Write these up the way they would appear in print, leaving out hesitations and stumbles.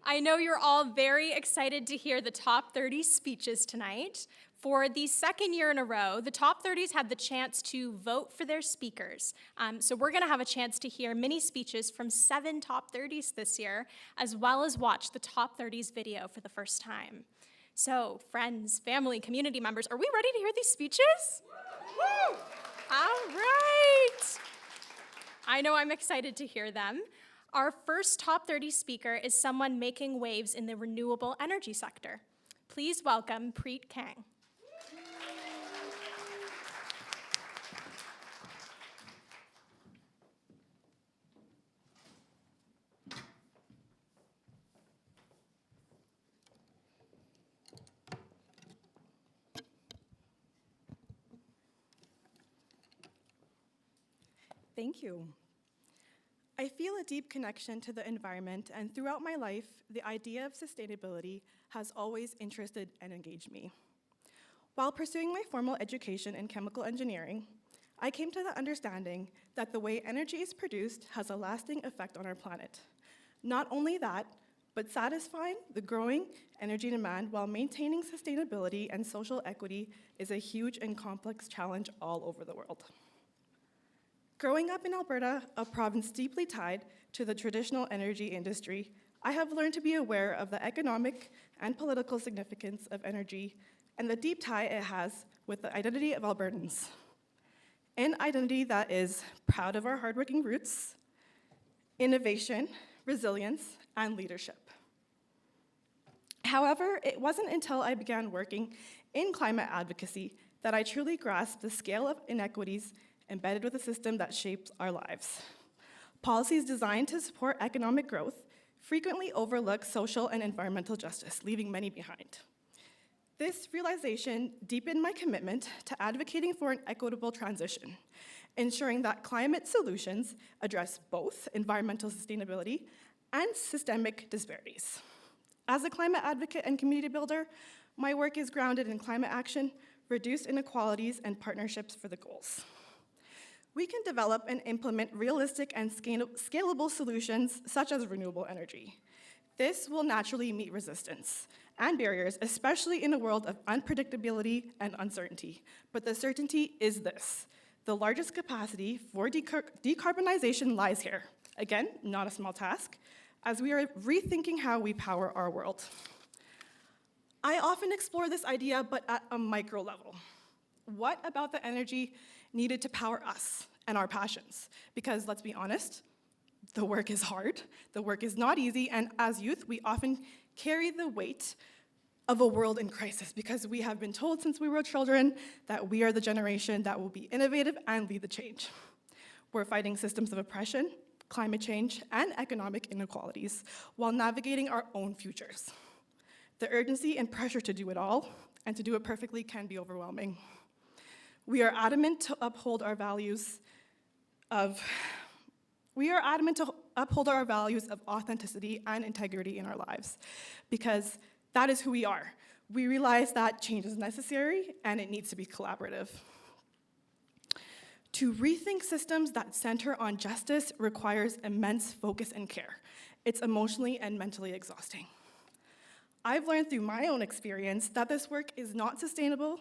I know you're all very excited to hear the top 30 speeches tonight. For the second year in a row, the top 30s had the chance to vote for their speakers. So we're gonna have a chance to hear mini speeches from 7 top 30s this year, as well as watch the top 30s video for the first time. So friends, family, community members, are we ready to hear these speeches? Woo! All right. I know I'm excited to hear them. Our first top 30 speaker is someone making waves in the renewable energy sector. Please welcome Preet Kang. Thank you. I feel a deep connection to the environment, and throughout my life, the idea of sustainability has always interested and engaged me. While pursuing my formal education in chemical engineering, I came to the understanding that the way energy is produced has a lasting effect on our planet. Not only that, but satisfying the growing energy demand while maintaining sustainability and social equity is a huge and complex challenge all over the world. Growing up in Alberta, a province deeply tied to the traditional energy industry, I have learned to be aware of the economic and political significance of energy and the deep tie it has with the identity of Albertans. An identity that is proud of our hardworking roots, innovation, resilience, and leadership. However, it wasn't until I began working in climate advocacy that I truly grasped the scale of inequities embedded with a system that shapes our lives. Policies designed to support economic growth frequently overlook social and environmental justice, leaving many behind. This realization deepened my commitment to advocating for an equitable transition, ensuring that climate solutions address both environmental sustainability and systemic disparities. As a climate advocate and community builder, my work is grounded in climate action, reduced inequalities, and partnerships for the goals. We can develop and implement realistic and scalable solutions such as renewable energy. This will naturally meet resistance and barriers, especially in a world of unpredictability and uncertainty. But the certainty is this: the largest capacity for decarbonization lies here. Again, not a small task, as we are rethinking how we power our world. I often explore this idea, but at a micro level. What about the energy needed to power us and our passions? Because let's be honest, the work is hard, the work is not easy, and as youth, we often carry the weight of a world in crisis because we have been told since we were children that we are the generation that will be innovative and lead the change. We're fighting systems of oppression, climate change, and economic inequalities while navigating our own futures. The urgency and pressure to do it all and to do it perfectly can be overwhelming. We are adamant to uphold our values of authenticity and integrity in our lives, because that is who we are. We realize that change is necessary and it needs to be collaborative. To rethink systems that center on justice requires immense focus and care. It's emotionally and mentally exhausting. I've learned through my own experience that this work is not sustainable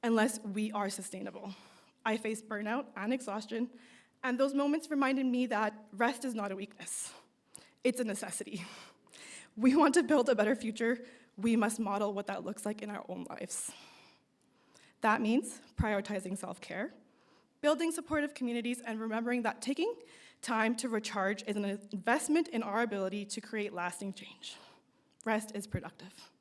unless we are sustainable. I faced burnout and exhaustion, and those moments reminded me that rest is not a weakness. It's a necessity. We want to build a better future, we must model what that looks like in our own lives. That means prioritizing self-care, building supportive communities, and remembering that taking time to recharge is an investment in our ability to create lasting change. Rest is productive.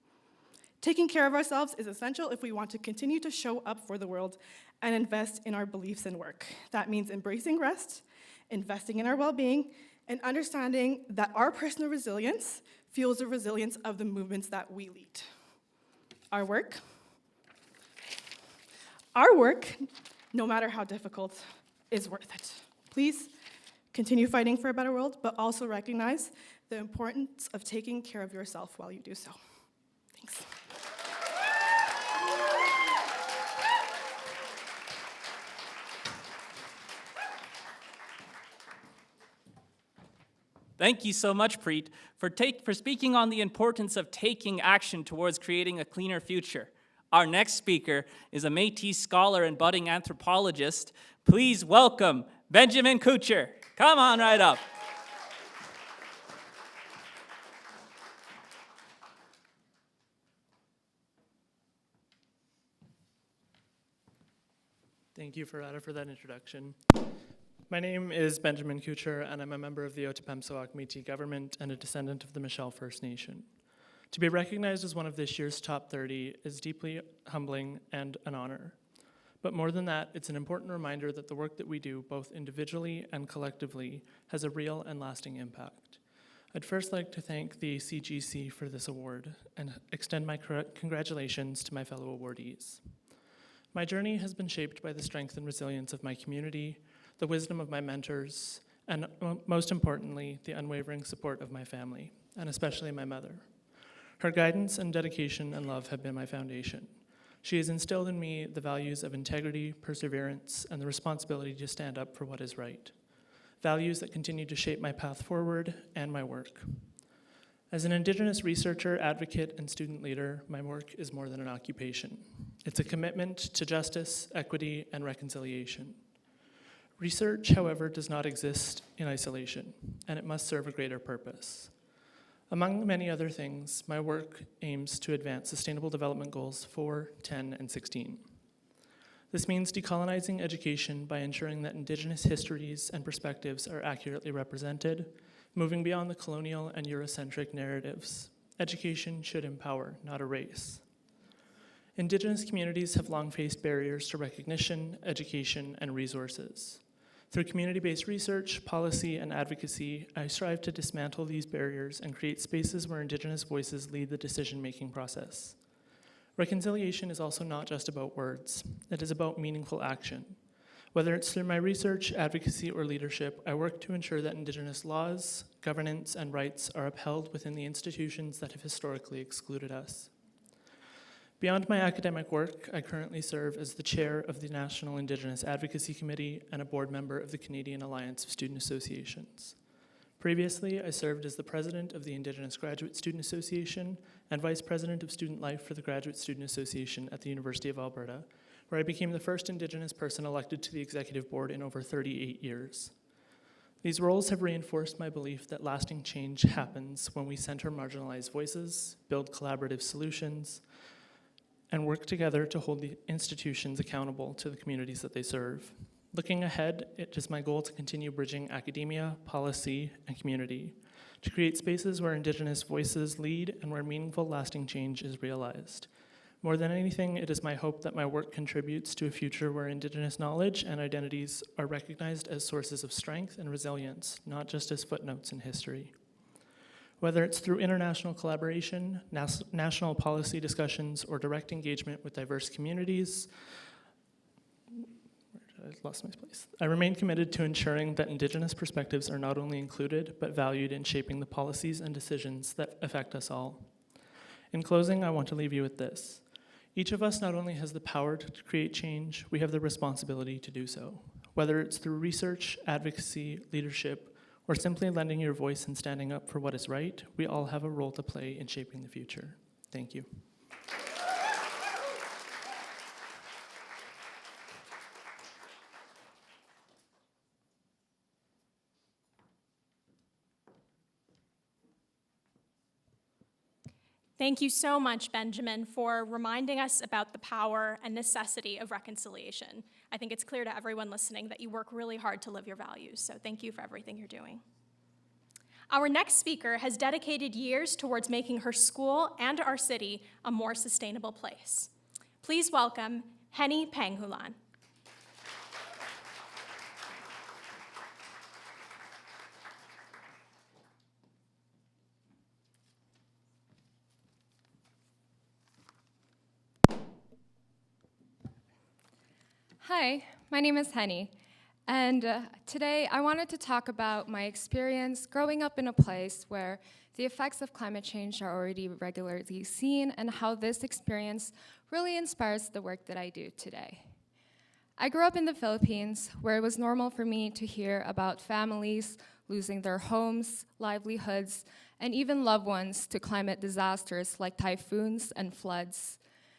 Taking care of ourselves is essential if we want to continue to show up for the world and invest in our beliefs and work. That means embracing rest, investing in our well-being, and understanding that our personal resilience fuels the resilience of the movements that we lead. Our work, no matter how difficult, is worth it. Please continue fighting for a better world, but also recognize the importance of taking care of yourself while you do so. Thanks. Thank you so much, Preet, for speaking on the importance of taking action towards creating a cleaner future. Our next speaker is a Métis scholar and budding anthropologist. Please welcome Benjamin Kucher. Come on right up. Thank you, Farada, for that introduction. My name is Benjamin Kucher, and I'm a member of the Otipemisiwak Métis government and a descendant of the Michel First Nation. To be recognized as one of this year's top 30 is deeply humbling and an honor. But more than that, it's an important reminder that the work that we do, both individually and collectively, has a real and lasting impact. I'd first like to thank the ACGC for this award and extend my congratulations to my fellow awardees. My journey has been shaped by the strength and resilience of my community, the wisdom of my mentors, and most importantly, the unwavering support of my family, and especially my mother. Her guidance and dedication and love have been my foundation. She has instilled in me the values of integrity, perseverance, and the responsibility to stand up for what is right. Values that continue to shape my path forward and my work. As an Indigenous researcher, advocate, and student leader, my work is more than an occupation. It's a commitment to justice, equity, and reconciliation. Research, however, does not exist in isolation, and it must serve a greater purpose. Among many other things, my work aims to advance Sustainable Development Goals 4, 10, and 16. This means decolonizing education by ensuring that Indigenous histories and perspectives are accurately represented, moving beyond the colonial and Eurocentric narratives. Education should empower, not erase. Indigenous communities have long faced barriers to recognition, education, and resources. Through community-based research, policy, and advocacy, I strive to dismantle these barriers and create spaces where Indigenous voices lead the decision-making process. Reconciliation is also not just about words. It is about meaningful action. Whether it's through my research, advocacy, or leadership, I work to ensure that Indigenous laws, governance, and rights are upheld within the institutions that have historically excluded us. Beyond my academic work, I currently serve as the chair of the National Indigenous Advocacy Committee and a board member of the Canadian Alliance of Student Associations. Previously, I served as the president of the Indigenous Graduate Student Association and vice president of student life for the Graduate Student Association at the University of Alberta, where I became the first Indigenous person elected to the executive board in over 38 years. These roles have reinforced my belief that lasting change happens when we center marginalized voices, build collaborative solutions, and work together to hold the institutions accountable to the communities that they serve. Looking ahead, it is my goal to continue bridging academia, policy, and community, to create spaces where Indigenous voices lead and where meaningful, lasting change is realized. More than anything, it is my hope that my work contributes to a future where Indigenous knowledge and identities are recognized as sources of strength and resilience, not just as footnotes in history. Whether it's through international collaboration, national policy discussions, or direct engagement with diverse communities, I lost my place. I remain committed to ensuring that Indigenous perspectives are not only included, but valued in shaping the policies and decisions that affect us all. In closing, I want to leave you with this. Each of us not only has the power to create change, we have the responsibility to do so. Whether it's through research, advocacy, leadership, or simply lending your voice and standing up for what is right, we all have a role to play in shaping the future. Thank you. Thank you so much, Benjamin, for reminding us about the power and necessity of reconciliation. I think it's clear to everyone listening that you work really hard to live your values, so thank you for everything you're doing. Our next speaker has dedicated years towards making her school and our city a more sustainable place. Please welcome Heny Panghulan. Hi, my name is Heny, and today I wanted to talk about my experience growing up in a place where the effects of climate change are already regularly seen and how this experience really inspires the work that I do today. I grew up in the Philippines, where it was normal for me to hear about families losing their homes, livelihoods, and even loved ones to climate disasters like typhoons and floods.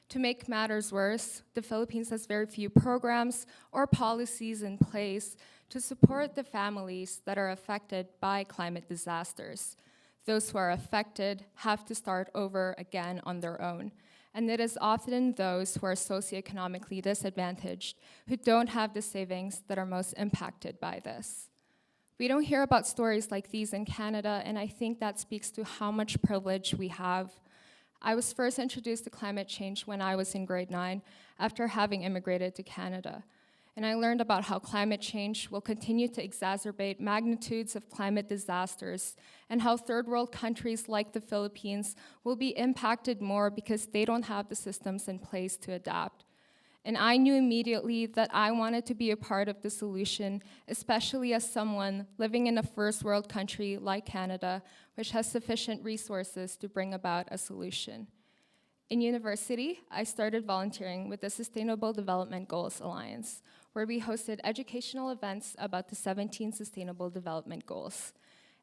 To make matters worse, the Philippines has very few programs or policies in place to support the families that are affected by climate disasters. Those who are affected have to start over again on their own. And it is often those who are socioeconomically disadvantaged who don't have the savings that are most impacted by this. We don't hear about stories like these in Canada, and I think that speaks to how much privilege we have. I was first introduced to climate change when I was in grade 9 after having immigrated to Canada. And I learned about how climate change will continue to exacerbate magnitudes of climate disasters and how third world countries like the Philippines will be impacted more because they don't have the systems in place to adapt. And I knew immediately that I wanted to be a part of the solution, especially as someone living in a first world country like Canada, which has sufficient resources to bring about a solution. In university, I started volunteering with the Sustainable Development Goals Alliance, where we hosted educational events about the 17 Sustainable Development Goals.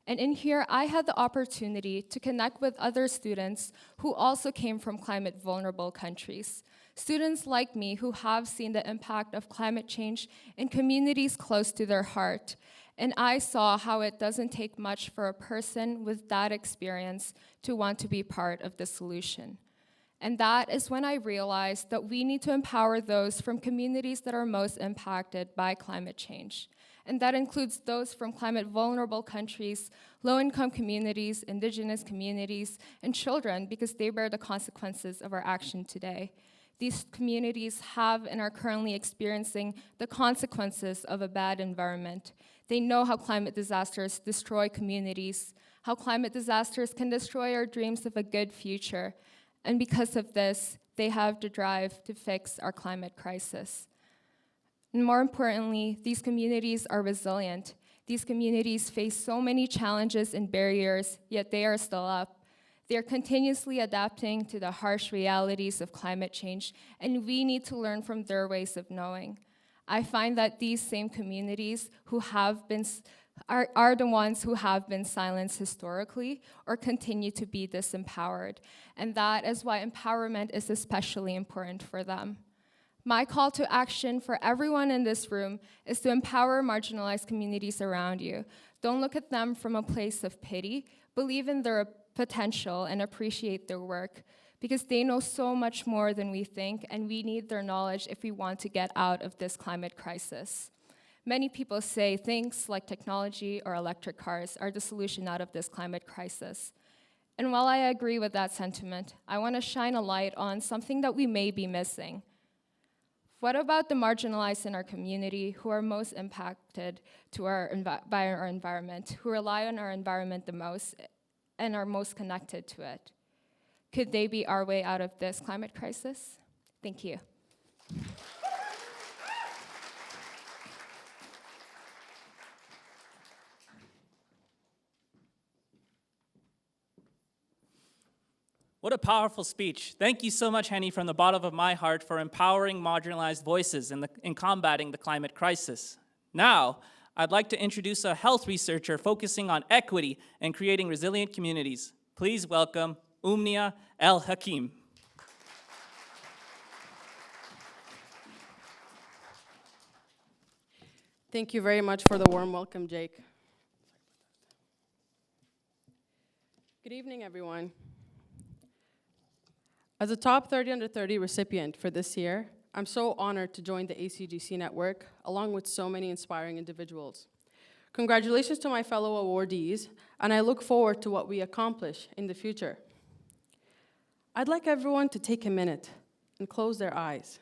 And in here, I had the opportunity to connect with other students who also came from climate vulnerable countries. Students like me who have seen the impact of climate change in communities close to their heart. And I saw how it doesn't take much for a person with that experience to want to be part of the solution. And that is when I realized that we need to empower those from communities that are most impacted by climate change. And that includes those from climate vulnerable countries, low-income communities, indigenous communities, and children, because they bear the consequences of our action today. These communities have and are currently experiencing the consequences of a bad environment. They know how climate disasters destroy communities, how climate disasters can destroy our dreams of a good future. And because of this, they have the drive to fix our climate crisis. And more importantly, these communities are resilient. These communities face so many challenges and barriers, yet they are still up. They are continuously adapting to the harsh realities of climate change, and we need to learn from their ways of knowing. I find that these same communities who have been are the ones who have been silenced historically or continue to be disempowered, and that is why empowerment is especially important for them. My call to action for everyone in this room is to empower marginalized communities around you. Don't look at them from a place of pity. Believe in their potential and appreciate their work, because they know so much more than we think, and we need their knowledge if we want to get out of this climate crisis. Many people say things like technology or electric cars are the solution out of this climate crisis. And while I agree with that sentiment, I want to shine a light on something that we may be missing. What about the marginalized in our community who are most impacted by our environment, who rely on our environment the most and are most connected to it? Could they be our way out of this climate crisis? Thank you. What a powerful speech. Thank you so much, Heny, from the bottom of my heart for empowering marginalized voices in combating the climate crisis. Now, I'd like to introduce a health researcher focusing on equity and creating resilient communities. Please welcome Omnia Elhakim. Thank you very much for the warm welcome, Jake. Good evening, everyone. As a top 30 under 30 recipient for this year, I'm so honored to join the ACGC network, along with so many inspiring individuals. Congratulations to my fellow awardees, and I look forward to what we accomplish in the future. I'd like everyone to take a minute and close their eyes.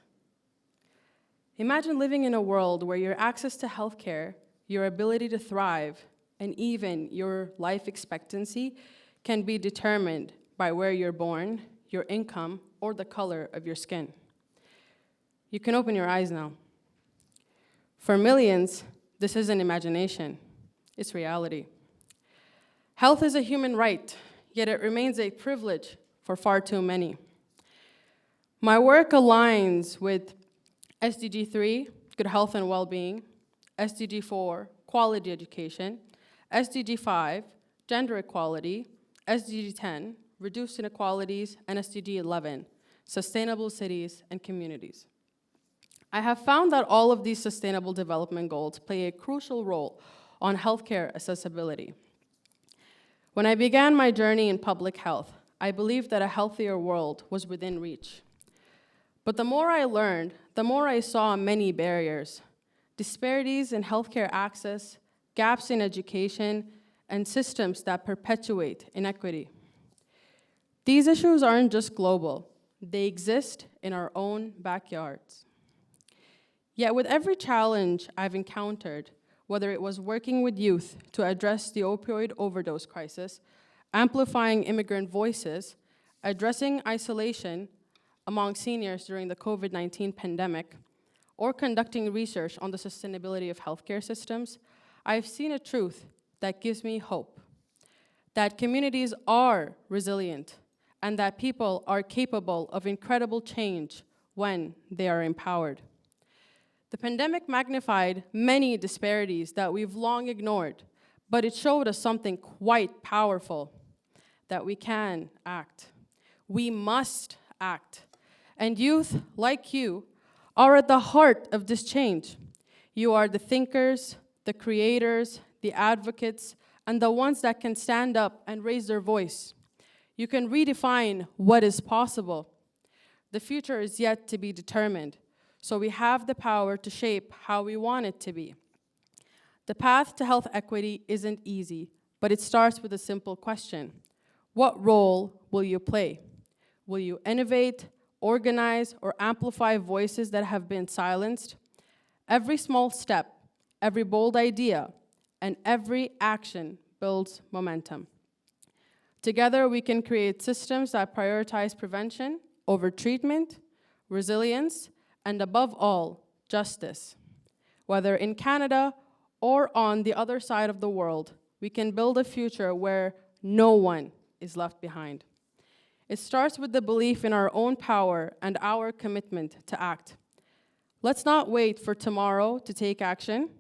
Imagine living in a world where your access to healthcare, your ability to thrive, and even your life expectancy can be determined by where you're born, your income, or the color of your skin. You can open your eyes now. For millions, this isn't imagination, it's reality. Health is a human right, yet it remains a privilege for far too many. My work aligns with SDG 3, good health and well-being, SDG 4, quality education, SDG 5, gender equality, SDG 10, reduced inequalities, and SDG 11, sustainable cities and communities. I have found that all of these sustainable development goals play a crucial role on healthcare accessibility. When I began my journey in public health, I believed that a healthier world was within reach. But the more I learned, the more I saw many barriers, disparities in healthcare access, gaps in education, and systems that perpetuate inequity. These issues aren't just global, they exist in our own backyards. Yet with every challenge I've encountered, whether it was working with youth to address the opioid overdose crisis, amplifying immigrant voices, addressing isolation among seniors during the COVID-19 pandemic, or conducting research on the sustainability of healthcare systems, I've seen a truth that gives me hope, that communities are resilient, and that people are capable of incredible change when they are empowered. The pandemic magnified many disparities that we've long ignored, but it showed us something quite powerful, that we can act. We must act. And youth, like you, are at the heart of this change. You are the thinkers, the creators, the advocates, and the ones that can stand up and raise their voice. You can redefine what is possible. The future is yet to be determined, so we have the power to shape how we want it to be. The path to health equity isn't easy, but it starts with a simple question. What role will you play? Will you innovate, organize, or amplify voices that have been silenced? Every small step, every bold idea, and every action builds momentum. Together, we can create systems that prioritize prevention over treatment, resilience, and above all, justice. Whether in Canada or on the other side of the world, we can build a future where no one is left behind. It starts with the belief in our own power and our commitment to act. Let's not wait for tomorrow to take action.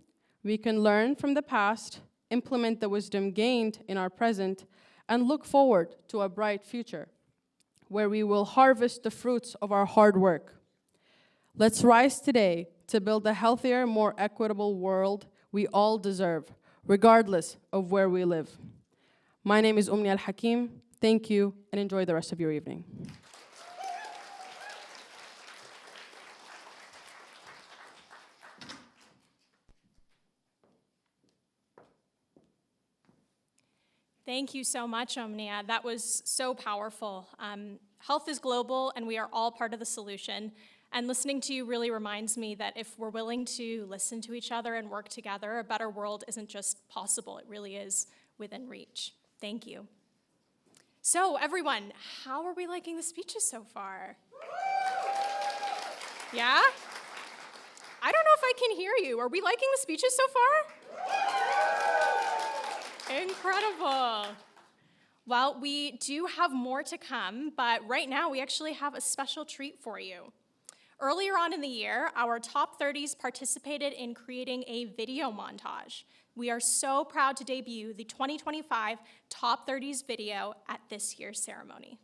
We can learn from the past, implement the wisdom gained in our present, and look forward to a bright future, where we will harvest the fruits of our hard work. Let's rise today to build a healthier, more equitable world we all deserve, regardless of where we live. My name is Omnia Elhakim. Thank you, and enjoy the rest of your evening. Thank you so much, Omnia. That was so powerful. Health is global, and we are all part of the solution. And listening to you really reminds me that if we're willing to listen to each other and work together, a better world isn't just possible, it really is within reach. Thank you. So everyone, how are we liking the speeches so far? Yeah? I don't know if I can hear you. Are we liking the speeches so far? Incredible. Well, we do have more to come, but right now we actually have a special treat for you. Earlier on in the year, our top 30s participated in creating a video montage. We are so proud to debut the 2025 Top 30s video at this year's ceremony.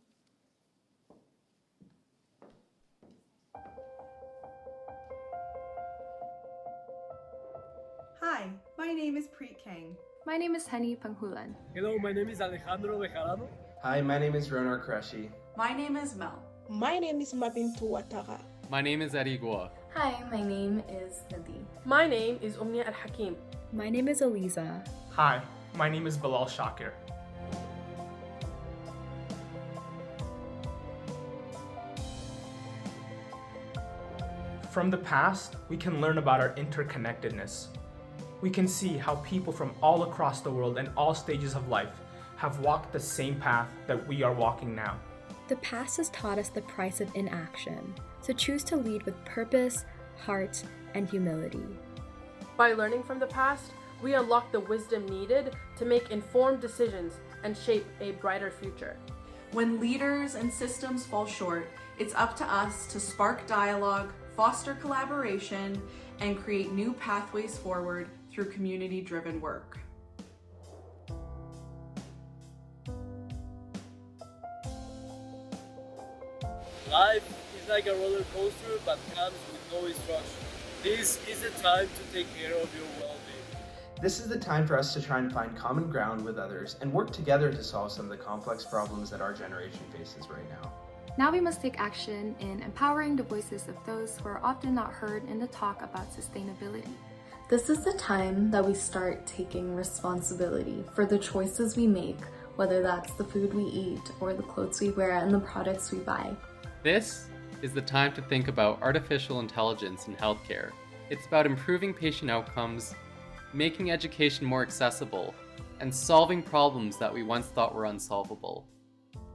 Hi, my name is Preet Kang. My name is Heny Panghulan. Hello, my name is Alejandro Bejarano. Hi, my name is Ronar Qureshi. My name is Mel. My name is Mabintu Watara. My name is Eddie Gua. Hi, my name is Nadine. My name is Omnia Elhakim. My name is Eliza. Hi, my name is Bilal Shakir. From the past, we can learn about our interconnectedness. We can see how people from all across the world and all stages of life have walked the same path that we are walking now. The past has taught us the price of inaction, so choose to lead with purpose, heart, and humility. By learning from the past, we unlock the wisdom needed to make informed decisions and shape a brighter future. When leaders and systems fall short, it's up to us to spark dialogue, foster collaboration, and create new pathways forward through community-driven work. Life is like a roller coaster but comes with no instruction. This is the time to take care of your well-being. This is the time for us to try and find common ground with others and work together to solve some of the complex problems that our generation faces right now. Now we must take action in empowering the voices of those who are often not heard in the talk about sustainability. This is the time that we start taking responsibility for the choices we make, whether that's the food we eat or the clothes we wear and the products we buy. This is the time to think about artificial intelligence in healthcare. It's about improving patient outcomes, making education more accessible, and solving problems that we once thought were unsolvable.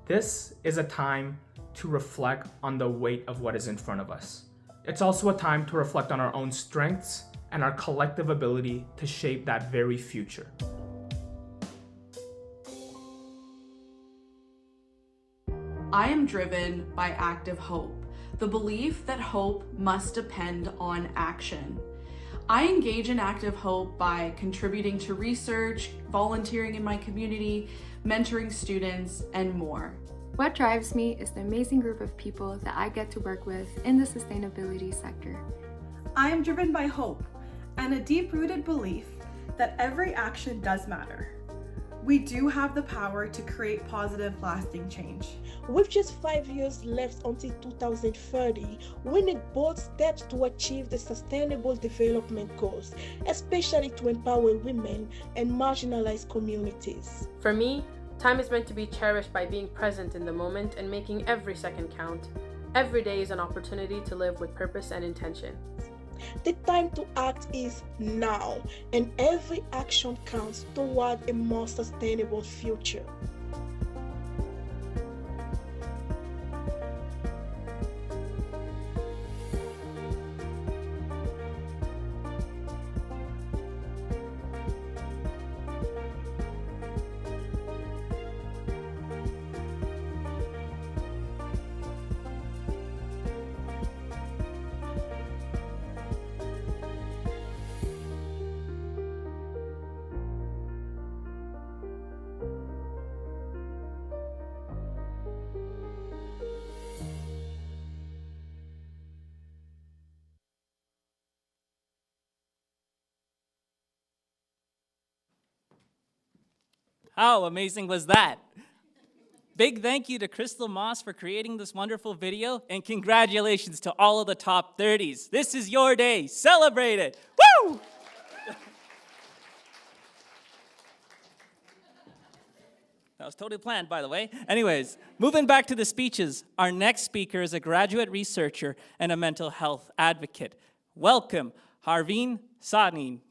This is a time to reflect on the weight of what is in front of us. It's also a time to reflect on our own strengths and our collective ability to shape that very future. I am driven by active hope, the belief that hope must depend on action. I engage in active hope by contributing to research, volunteering in my community, mentoring students, and more. What drives me is the amazing group of people that I get to work with in the sustainability sector. I am driven by hope and a deep-rooted belief that every action does matter. We do have the power to create positive, lasting change. With just 5 years left until 2030, we need bold steps to achieve the Sustainable Development Goals, especially to empower women and marginalized communities. For me, time is meant to be cherished by being present in the moment and making every second count. Every day is an opportunity to live with purpose and intention. The time to act is now, and every action counts toward a more sustainable future. How amazing was that? Big thank you to Crystal Moss for creating this wonderful video, and congratulations to all of the top 30s. This is your day. Celebrate it. Woo! That was totally planned, by the way. Anyways, moving back to the speeches, our next speaker is a graduate researcher and a mental health advocate. Welcome, Harveen Saini.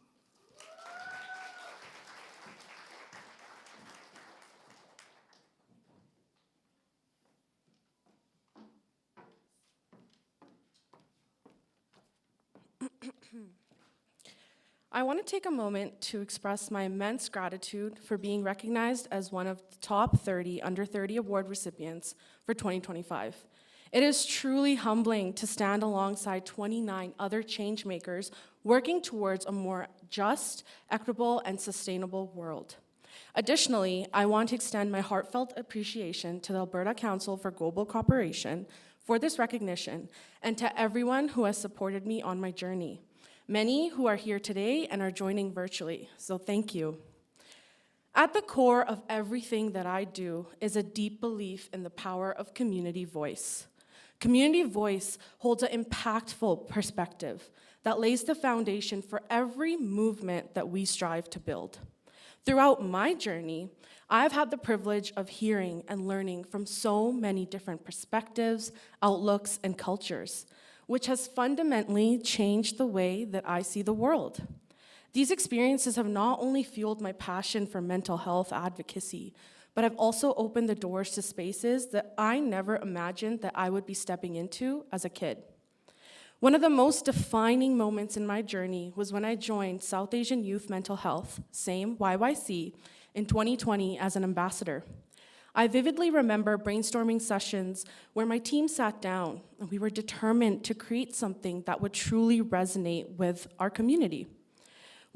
I want to take a moment to express my immense gratitude for being recognized as one of the top 30 under 30 award recipients for 2025. It is truly humbling to stand alongside 29 other change makers working towards a more just, equitable, and sustainable world. Additionally, I want to extend my heartfelt appreciation to the Alberta Council for Global Cooperation for this recognition, and to everyone who has supported me on my journey. Many who are here today and are joining virtually, so thank you. At the core of everything that I do is a deep belief in the power of community voice. Community voice holds an impactful perspective that lays the foundation for every movement that we strive to build. Throughout my journey, I've had the privilege of hearing and learning from so many different perspectives, outlooks, and cultures, which has fundamentally changed the way that I see the world. These experiences have not only fueled my passion for mental health advocacy, but have also opened the doors to spaces that I never imagined that I would be stepping into as a kid. One of the most defining moments in my journey was when I joined South Asian Youth Mental Health, same YYC, in 2020 as an ambassador. I vividly remember brainstorming sessions where my team sat down and we were determined to create something that would truly resonate with our community.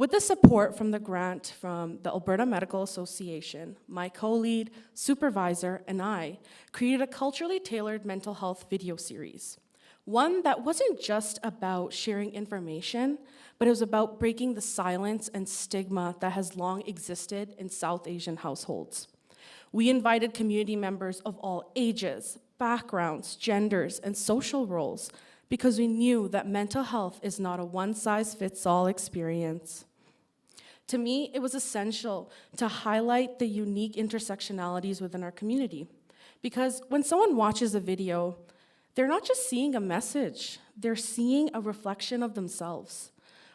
With the support from the grant from the Alberta Medical Association, my co-lead, supervisor, and I created a culturally tailored mental health video series. One that wasn't just about sharing information, but it was about breaking the silence and stigma that has long existed in South Asian households. We invited community members of all ages, backgrounds, genders, and social roles because we knew that mental health is not a one-size-fits-all experience. To me, it was essential to highlight the unique intersectionalities within our community because when someone watches a video, they're not just seeing a message, they're seeing a reflection of themselves.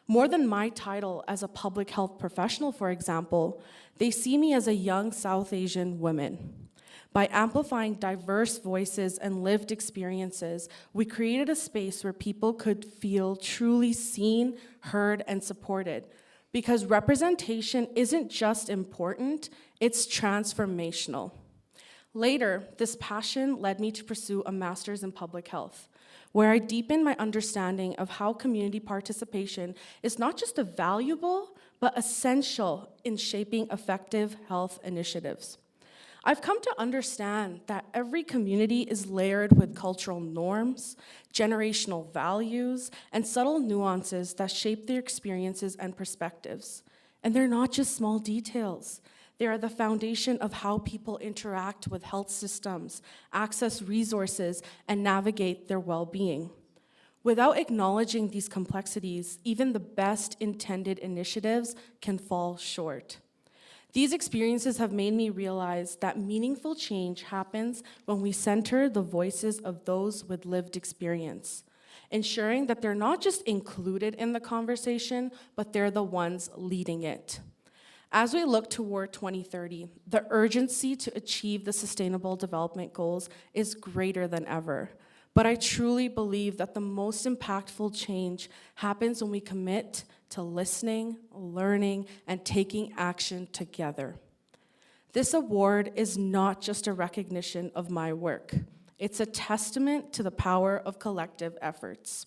More than my title as a public health professional, for example, they see me as a young South Asian woman. By amplifying diverse voices and lived experiences, we created a space where people could feel truly seen, heard, and supported. Because representation isn't just important, it's transformational. Later, this passion led me to pursue a master's in public health, where I deepened my understanding of how community participation is not just a valuable, but essential in shaping effective health initiatives. I've come to understand that every community is layered with cultural norms, generational values, and subtle nuances that shape their experiences and perspectives. And they're not just small details. They are the foundation of how people interact with health systems, access resources, and navigate their well-being. Without acknowledging these complexities, even the best intended initiatives can fall short. These experiences have made me realize that meaningful change happens when we center the voices of those with lived experience, ensuring that they're not just included in the conversation, but they're the ones leading it. As we look toward 2030, the urgency to achieve the Sustainable Development Goals is greater than ever. But I truly believe that the most impactful change happens when we commit to listening, learning, and taking action together. This award is not just a recognition of my work. It's a testament to the power of collective efforts,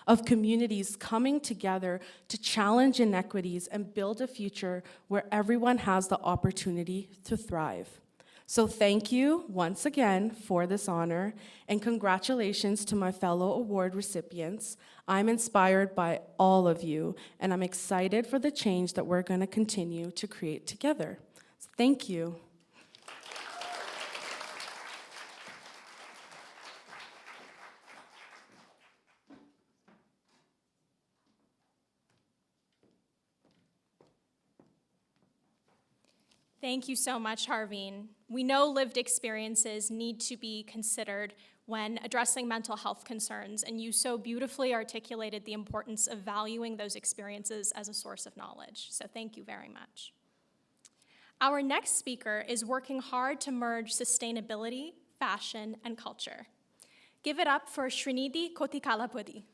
of communities coming together to challenge inequities and build a future where everyone has the opportunity to thrive. So thank you once again for this honor, and congratulations to my fellow award recipients. I'm inspired by all of you, and I'm excited for the change that we're going to continue to create together. So thank you. Thank you so much, Harveen. We know lived experiences need to be considered when addressing mental health concerns, and you so beautifully articulated the importance of valuing those experiences as a source of knowledge. So thank you very much. Our next speaker is working hard to merge sustainability, fashion, and culture. Give it up for Srinidhi Kotikalapudi.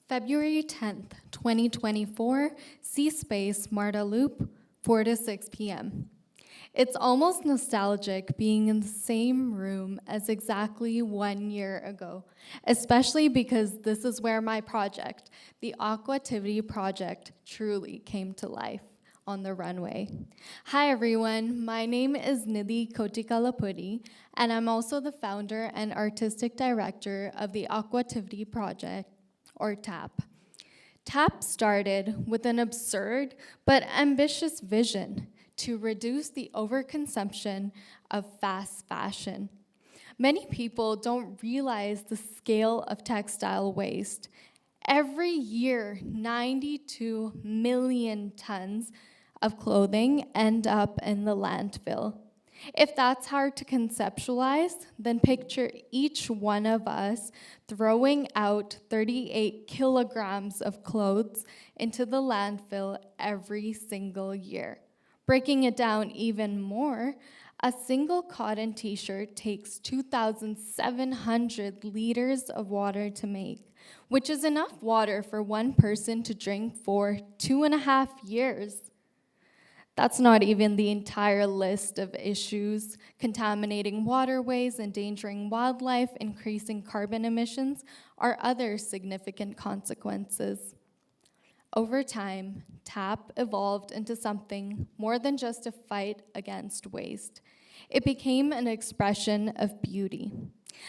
February 10th, 2024, C-Space, Marta Loop, 4 to 6 p.m. It's almost nostalgic being in the same room as exactly 1 year ago, especially because this is where my project, the Aquativity Project, truly came to life on the runway. Hi everyone, my name is Srinidhi Kotikalapudi, and I'm also the founder and artistic director of the Aquativity Project, or TAP. TAP started with an absurd but ambitious vision to reduce the overconsumption of fast fashion. Many people don't realize the scale of textile waste. Every year, 92 million tons of clothing end up in the landfill. If that's hard to conceptualize, then picture each one of us throwing out 38 kilograms of clothes into the landfill every single year. Breaking it down even more, a single cotton t-shirt takes 2,700 liters of water to make, which is enough water for one person to drink for 2.5 years. That's not even the entire list of issues: contaminating waterways, endangering wildlife, increasing carbon emissions are other significant consequences. Over time, TAP evolved into something more than just a fight against waste. It became an expression of beauty.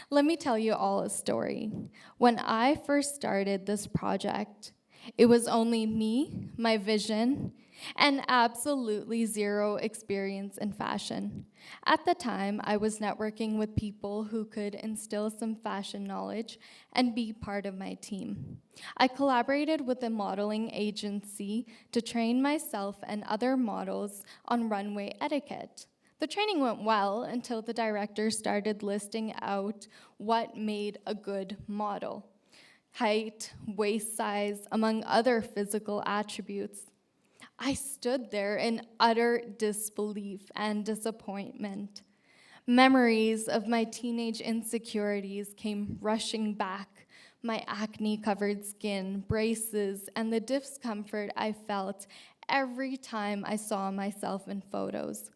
Let me tell you all a story. When I first started this project, it was only me, my vision, and absolutely zero experience in fashion. At the time, I was networking with people who could instill some fashion knowledge and be part of my team. I collaborated with a modeling agency to train myself and other models on runway etiquette. The training went well until the director started listing out what made a good model: height, waist size, among other physical attributes. I stood there in utter disbelief and disappointment. Memories of my teenage insecurities came rushing back: my acne-covered skin, braces, and the discomfort I felt every time I saw myself in photos.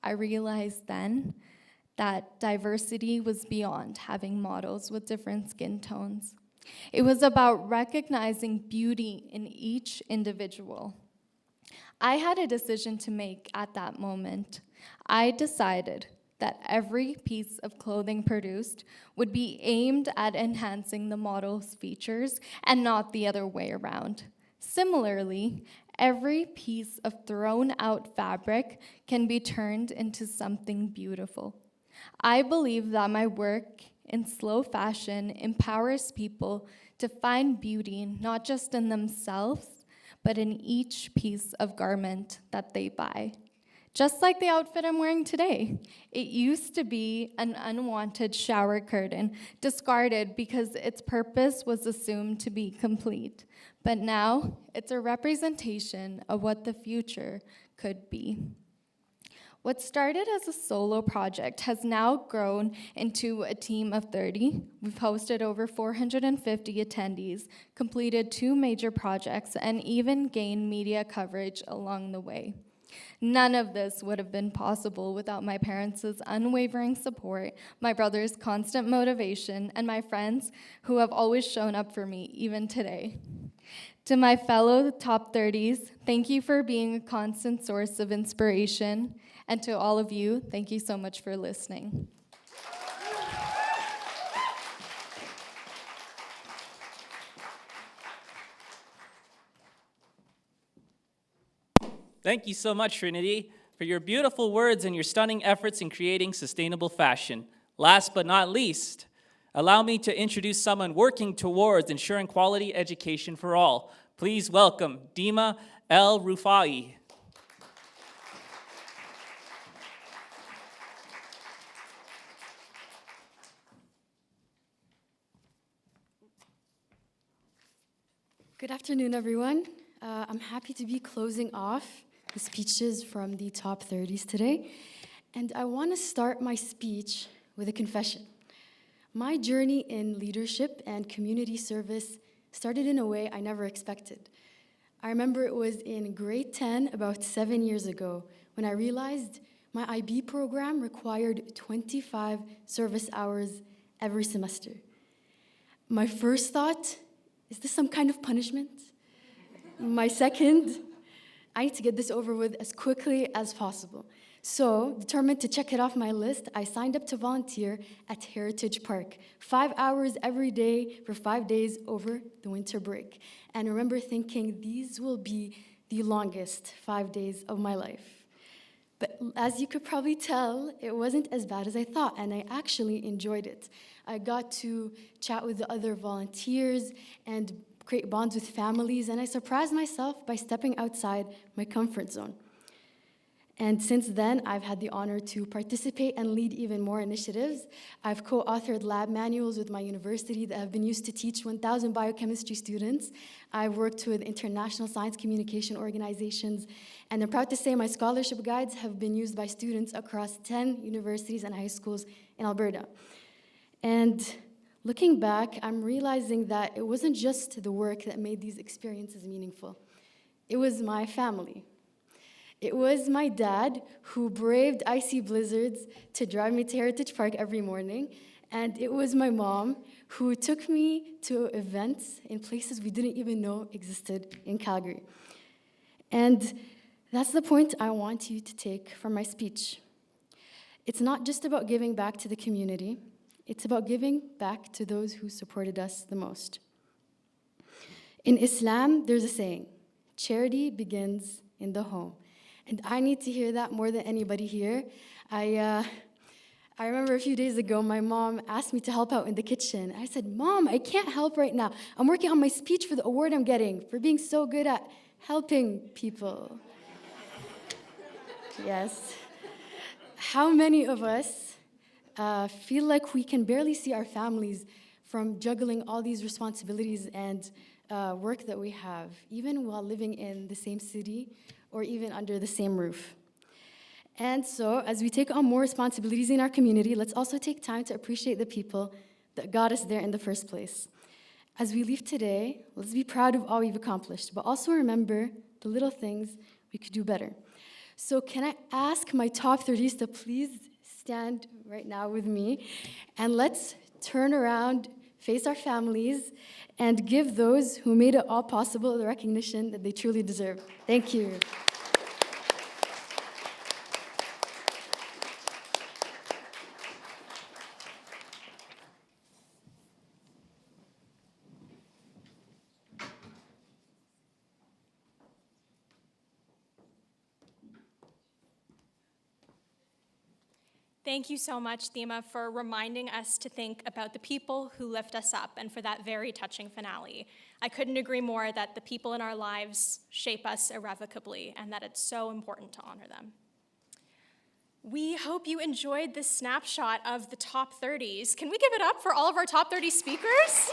I realized then that diversity was beyond having models with different skin tones. It was about recognizing beauty in each individual. I had a decision to make at that moment. I decided that every piece of clothing produced would be aimed at enhancing the model's features and not the other way around. Similarly, every piece of thrown-out fabric can be turned into something beautiful. I believe that my work in slow fashion empowers people to find beauty not just in themselves, but in each piece of garment that they buy. Just like the outfit I'm wearing today. It used to be an unwanted shower curtain, discarded because its purpose was assumed to be complete. But now, it's a representation of what the future could be. What started as a solo project has now grown into a team of 30. We've hosted over 450 attendees, completed 2 major projects, and even gained media coverage along the way. None of this would have been possible without my parents' unwavering support, my brother's constant motivation, and my friends who have always shown up for me, even today. To my fellow top 30s, thank you for being a constant source of inspiration. And to all of you, thank you so much for listening. Thank you so much, Srinidhi, for your beautiful words and your stunning efforts in creating sustainable fashion. Last but not least, allow me to introduce someone working towards ensuring quality education for all. Please welcome Deema ElRufaei. Good afternoon, everyone. I'm happy to be closing off the speeches from the top 30s today. And I want to start my speech with a confession. My journey in leadership and community service started in a way I never expected. I remember it was in grade 10, about 7 years ago, when I realized my IB program required 25 service hours every semester. My first thought, is this some kind of punishment? My second, I need to get this over with as quickly as possible. So, determined to check it off my list, I signed up to volunteer at Heritage Park, 5 hours every day for 5 days over the winter break. And I remember thinking, these will be the longest 5 days of my life. But as you could probably tell, it wasn't as bad as I thought, and I actually enjoyed it. I got to chat with the other volunteers and create bonds with families, and I surprised myself by stepping outside my comfort zone. And since then, I've had the honor to participate and lead even more initiatives. I've co-authored lab manuals with my university that have been used to teach 1,000 biochemistry students. I've worked with international science communication organizations, and I'm proud to say my scholarship guides have been used by students across 10 universities and high schools in Alberta. And looking back, I'm realizing that it wasn't just the work that made these experiences meaningful. It was my family. It was my dad who braved icy blizzards to drive me to Heritage Park every morning. And it was my mom who took me to events in places we didn't even know existed in Calgary. And that's the point I want you to take from my speech. It's not just about giving back to the community, it's about giving back to those who supported us the most. In Islam, there's a saying, charity begins in the home. And I need to hear that more than anybody here. I remember a few days ago, my mom asked me to help out in the kitchen. I said, Mom, I can't help right now. I'm working on my speech for the award I'm getting for being so good at helping people. Yes. How many of us feel like we can barely see our families from juggling all these responsibilities and work that we have, even while living in the same city or even under the same roof? And so, as we take on more responsibilities in our community, let's also take time to appreciate the people that got us there in the first place. As we leave today, let's be proud of all we've accomplished, but also remember the little things we could do better. So can I ask my top 30s to please stand right now with me, and let's turn around, face our families, and give those who made it all possible the recognition that they truly deserve. Thank you. Thank you so much, Deema, for reminding us to think about the people who lift us up and for that very touching finale. I couldn't agree more that the people in our lives shape us irrevocably and that it's so important to honor them. We hope you enjoyed this snapshot of the top 30s. Can we give it up for all of our top 30 speakers?